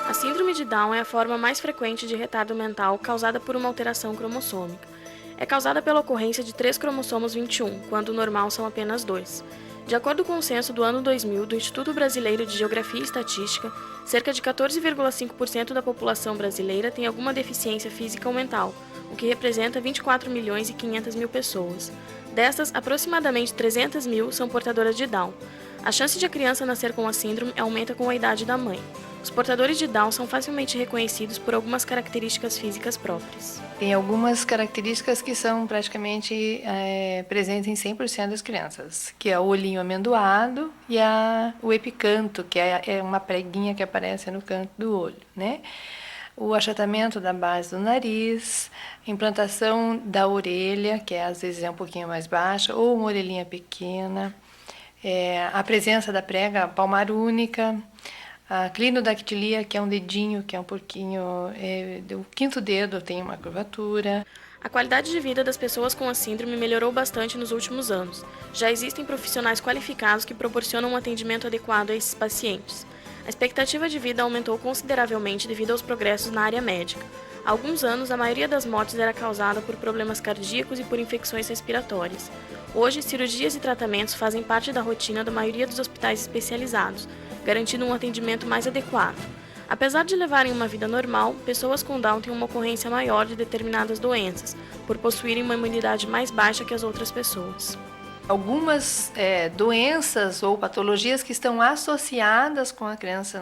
A síndrome de Down é a forma mais frequente de retardo mental causada por uma alteração cromossômica. É causada pela ocorrência de 3 cromossomos 21, quando o normal são apenas 2. De acordo com o censo do ano 2000 do Instituto Brasileiro de Geografia e Estatística, cerca de 14,5% da população brasileira tem alguma deficiência física ou mental, o que representa 24 milhões e 500 mil pessoas. Destas, aproximadamente 300 mil são portadoras de Down. A chance de a criança nascer com a síndrome aumenta com a idade da mãe. Os portadores de Down são facilmente reconhecidos por algumas características físicas próprias. Tem algumas características que são praticamente presentes em 100% das crianças, que é o olhinho amendoado e o epicanto, que é uma preguinha que aparece no canto do olho, né? O achatamento da base do nariz, implantação da orelha, que às vezes é um pouquinho mais baixa, ou uma orelhinha pequena, a presença da prega palmar única, a clinodactilia, que é um dedinho, que é um pouquinho, o quinto dedo tem uma curvatura. A qualidade de vida das pessoas com a síndrome melhorou bastante nos últimos anos. Já existem profissionais qualificados que proporcionam um atendimento adequado a esses pacientes. A expectativa de vida aumentou consideravelmente devido aos progressos na área médica. Há alguns anos, a maioria das mortes era causada por problemas cardíacos e por infecções respiratórias. Hoje, cirurgias e tratamentos fazem parte da rotina da maioria dos hospitais especializados, garantindo um atendimento mais adequado. Apesar de levarem uma vida normal, pessoas com Down têm uma ocorrência maior de determinadas doenças, por possuírem uma imunidade mais baixa que as outras pessoas. Algumas doenças ou patologias que estão associadas com a criança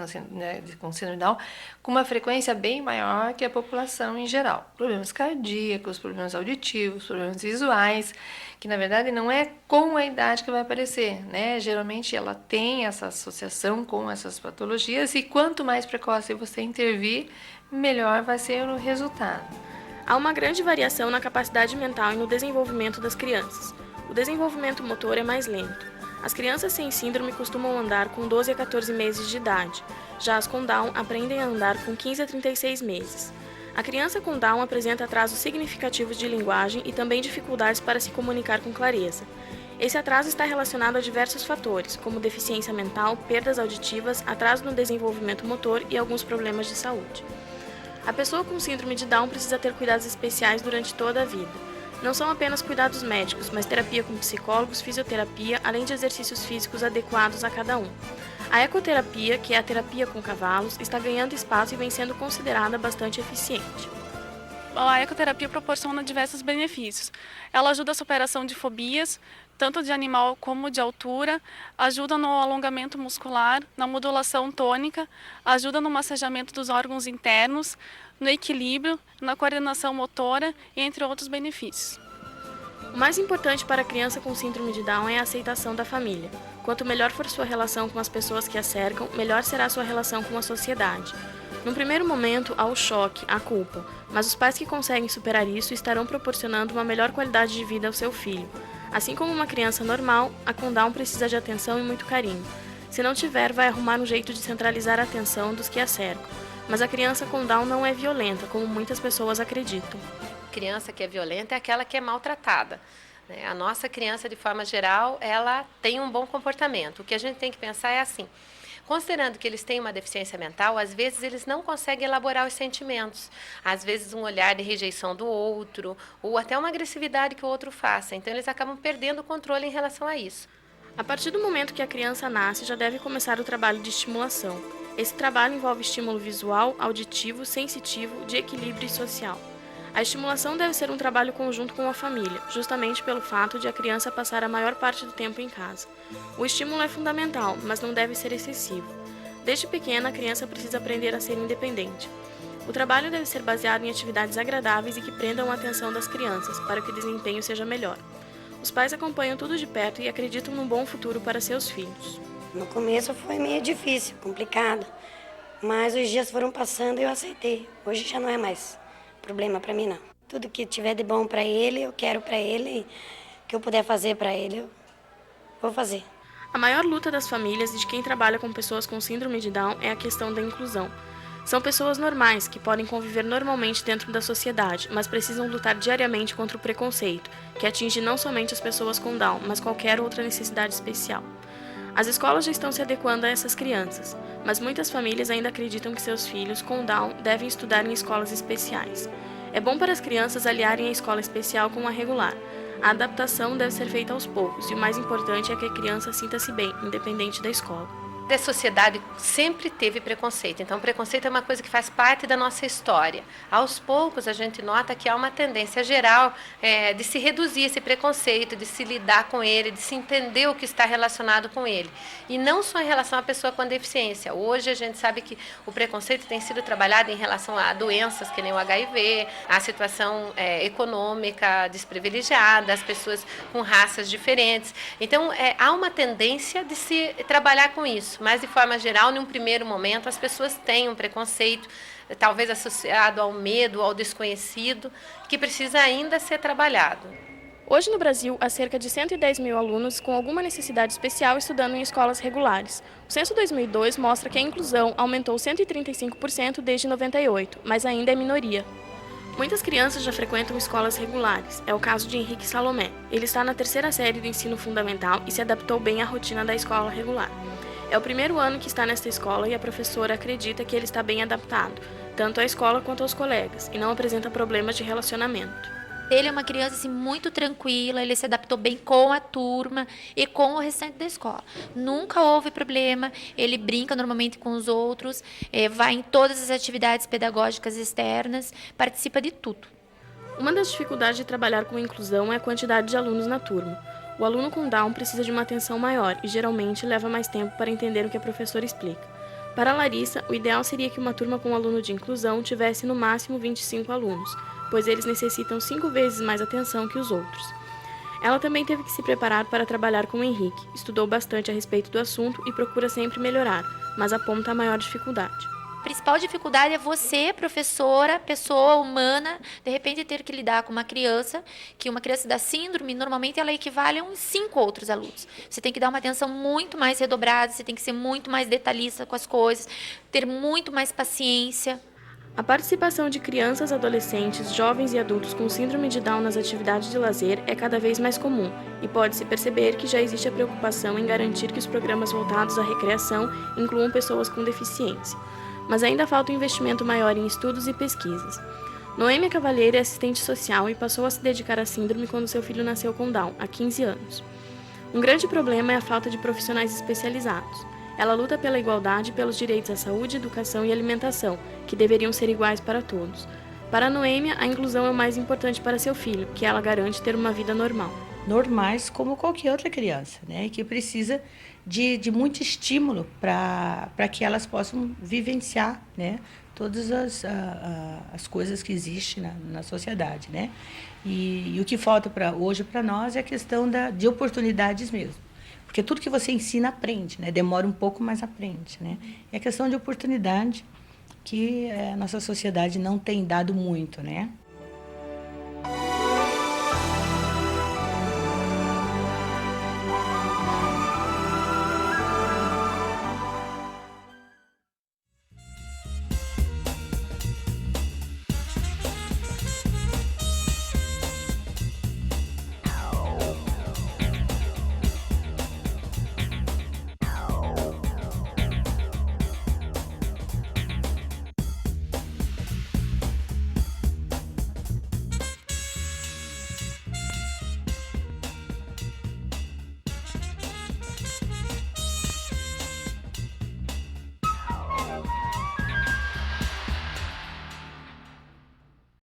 com síndrome de Down com uma frequência bem maior que a população em geral. Problemas cardíacos, problemas auditivos, problemas visuais, que na verdade não é com a idade que vai aparecer, né? Geralmente ela tem essa associação com essas patologias e quanto mais precoce você intervir, melhor vai ser o resultado. Há uma grande variação na capacidade mental e no desenvolvimento das crianças. O desenvolvimento motor é mais lento. As crianças sem síndrome costumam andar com 12 a 14 meses de idade, já as com Down aprendem a andar com 15 a 36 meses. A criança com Down apresenta atrasos significativos de linguagem e também dificuldades para se comunicar com clareza. Esse atraso está relacionado a diversos fatores, como deficiência mental, perdas auditivas, atraso no desenvolvimento motor e alguns problemas de saúde. A pessoa com síndrome de Down precisa ter cuidados especiais durante toda a vida. Não são apenas cuidados médicos, mas terapia com psicólogos, fisioterapia, além de exercícios físicos adequados a cada um. A ecoterapia, que é a terapia com cavalos, está ganhando espaço e vem sendo considerada bastante eficiente. A ecoterapia proporciona diversos benefícios. Ela ajuda a superação de fobias, tanto de animal como de altura, ajuda no alongamento muscular, na modulação tônica, ajuda no massageamento dos órgãos internos, no equilíbrio, na coordenação motora, entre outros benefícios. O mais importante para a criança com síndrome de Down é a aceitação da família. Quanto melhor for sua relação com as pessoas que a cercam, melhor será sua relação com a sociedade. Num primeiro momento, há o choque, a culpa, mas os pais que conseguem superar isso estarão proporcionando uma melhor qualidade de vida ao seu filho. Assim como uma criança normal, a com Down precisa de atenção e muito carinho. Se não tiver, vai arrumar um jeito de centralizar a atenção dos que a cercam. Mas a criança com Down não é violenta, como muitas pessoas acreditam. A criança que é violenta é aquela que é maltratada. A nossa criança, de forma geral, ela tem um bom comportamento. O que a gente tem que pensar é assim, considerando que eles têm uma deficiência mental, às vezes eles não conseguem elaborar os sentimentos. Às vezes um olhar de rejeição do outro, ou até uma agressividade que o outro faça. Então eles acabam perdendo o controle em relação a isso. A partir do momento que a criança nasce, já deve começar o trabalho de estimulação. Esse trabalho envolve estímulo visual, auditivo, sensitivo, de equilíbrio e social. A estimulação deve ser um trabalho conjunto com a família, justamente pelo fato de a criança passar a maior parte do tempo em casa. O estímulo é fundamental, mas não deve ser excessivo. Desde pequena, a criança precisa aprender a ser independente. O trabalho deve ser baseado em atividades agradáveis e que prendam a atenção das crianças, para que o desempenho seja melhor. Os pais acompanham tudo de perto e acreditam num bom futuro para seus filhos. No começo foi meio difícil, complicado, mas os dias foram passando e eu aceitei. Hoje já não é mais problema para mim, não. Tudo que tiver de bom para ele, eu quero para ele, que eu puder fazer para ele, eu vou fazer. A maior luta das famílias e de quem trabalha com pessoas com síndrome de Down é a questão da inclusão. São pessoas normais que podem conviver normalmente dentro da sociedade, mas precisam lutar diariamente contra o preconceito, que atinge não somente as pessoas com Down, mas qualquer outra necessidade especial. As escolas já estão se adequando a essas crianças, mas muitas famílias ainda acreditam que seus filhos com Down devem estudar em escolas especiais. É bom para as crianças aliarem a escola especial com a regular. A adaptação deve ser feita aos poucos e o mais importante é que a criança sinta-se bem, independente da escola. A sociedade sempre teve preconceito, então preconceito é uma coisa que faz parte da nossa história. Aos poucos a gente nota que há uma tendência geral de se reduzir esse preconceito, de se lidar com ele, de se entender o que está relacionado com ele. E não só em relação à pessoa com deficiência. Hoje a gente sabe que o preconceito tem sido trabalhado em relação a doenças que nem o HIV, a situação econômica desprivilegiada, as pessoas com raças diferentes. Então há uma tendência de se trabalhar com isso. Mas, de forma geral, num primeiro momento, as pessoas têm um preconceito, talvez associado ao medo, ao desconhecido, que precisa ainda ser trabalhado. Hoje no Brasil, há cerca de 110 mil alunos com alguma necessidade especial estudando em escolas regulares. O censo 2002 mostra que a inclusão aumentou 135% desde 98, mas ainda é minoria. Muitas crianças já frequentam escolas regulares. É o caso de Henrique Salomé. Ele está na 3ª série do ensino fundamental e se adaptou bem à rotina da escola regular. É o primeiro ano que está nesta escola e a professora acredita que ele está bem adaptado, tanto à escola quanto aos colegas, e não apresenta problemas de relacionamento. Ele é uma criança assim, muito tranquila, ele se adaptou bem com a turma e com o restante da escola. Nunca houve problema, ele brinca normalmente com os outros, vai em todas as atividades pedagógicas externas, participa de tudo. Uma das dificuldades de trabalhar com inclusão é a quantidade de alunos na turma. O aluno com Down precisa de uma atenção maior e geralmente leva mais tempo para entender o que a professora explica. Para a Larissa, o ideal seria que uma turma com aluno de inclusão tivesse no máximo 25 alunos, pois eles necessitam 5 vezes mais atenção que os outros. Ela também teve que se preparar para trabalhar com o Henrique, estudou bastante a respeito do assunto e procura sempre melhorar, mas aponta a maior dificuldade. A principal dificuldade é você, professora, pessoa humana, de repente ter que lidar com uma criança da síndrome, normalmente ela equivale a uns 5 outros alunos. Você tem que dar uma atenção muito mais redobrada, você tem que ser muito mais detalhista com as coisas, ter muito mais paciência. A participação de crianças, adolescentes, jovens e adultos com síndrome de Down nas atividades de lazer é cada vez mais comum e pode-se perceber que já existe a preocupação em garantir que os programas voltados à recreação incluam pessoas com deficiência. Mas ainda falta um investimento maior em estudos e pesquisas. Noêmia Cavalheiro é assistente social e passou a se dedicar à síndrome quando seu filho nasceu com Down, há 15 anos. Um grande problema é a falta de profissionais especializados. Ela luta pela igualdade e pelos direitos à saúde, educação e alimentação, que deveriam ser iguais para todos. Para Noêmia, a inclusão é o mais importante para seu filho, que ela garante ter uma vida normal. Normais como qualquer outra criança, né? Que precisa de muito estímulo para que elas possam vivenciar, né? Todas as coisas que existem na sociedade, né? E o que falta hoje para nós é a questão de oportunidades mesmo. Porque tudo que você ensina, aprende, né? Demora um pouco, mas aprende, né? É questão de oportunidade que a nossa sociedade não tem dado muito, né?